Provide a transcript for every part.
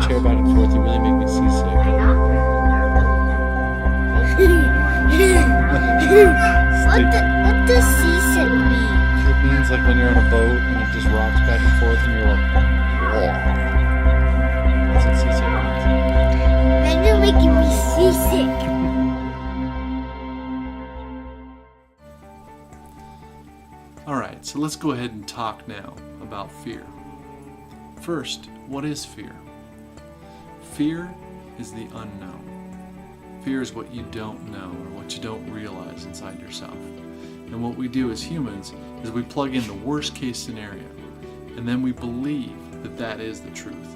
chair back and forth. You really make me seasick. What does seasick mean? It means like when you're on a boat and it just rocks back and forth and you're like, that's what seasick means. Then you're making me seasick. Alright, so let's go ahead and talk now about fear. First, what is fear? Fear is the unknown. Fear is what you don't know or what you don't realize inside yourself. And what we do as humans is we plug in the worst case scenario and then we believe that that is the truth.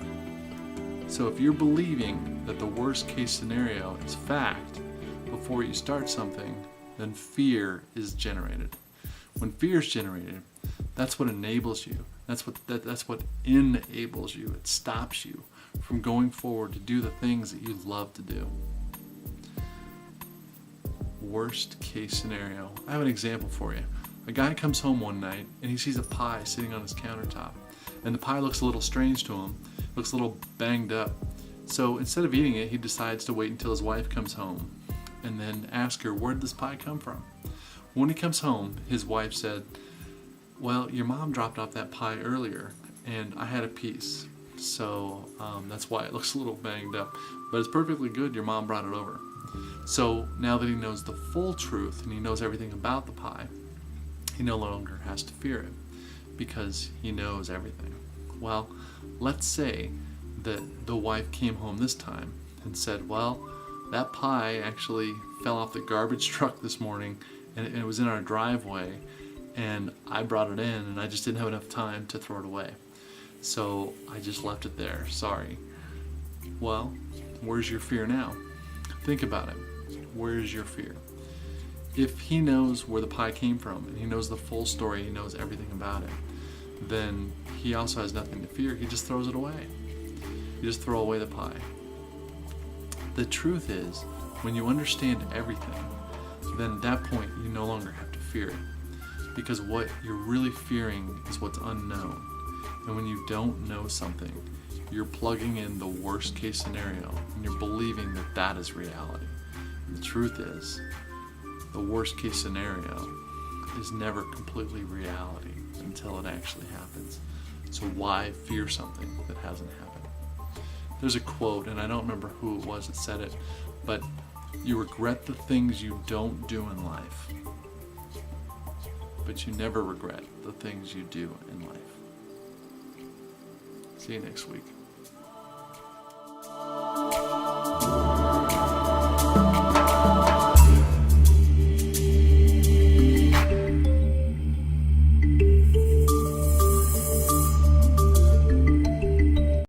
So if you're believing that the worst case scenario is fact before you start something, then fear is generated. When fear is generated, that's what enables you. That's what enables you. It stops you from going forward to do the things that you love to do. Worst case scenario. I have an example for you. A guy comes home one night and he sees a pie sitting on his countertop. And the pie looks a little strange to him. Looks a little banged up. So instead of eating it, he decides to wait until his wife comes home and then ask her, where did this pie come from? When he comes home, his wife said, well, your mom dropped off that pie earlier and I had a piece. So that's why it looks a little banged up. But it's perfectly good, your mom brought it over. So now that he knows the full truth and he knows everything about the pie, he no longer has to fear it because he knows everything. Well, let's say that the wife came home this time and said, well, that pie actually fell off the garbage truck this morning and it was in our driveway and I brought it in and I just didn't have enough time to throw it away. So I just left it there, sorry. Well, where's your fear now? Think about it. Where's your fear? If he knows where the pie came from and he knows the full story, he knows everything about it, then he also has nothing to fear. He just throws it away. You just throw away the pie. The truth is, when you understand everything, then at that point you no longer have to fear it. Because what you're really fearing is what's unknown. And when you don't know something, you're plugging in the worst case scenario and you're believing that that is reality. And the truth is, the worst case scenario is never completely reality until it actually happens. So why fear something that hasn't happened? There's a quote, and I don't remember who it was that said it, but you regret the things you don't do in life, but you never regret the things you do in life. See you next week.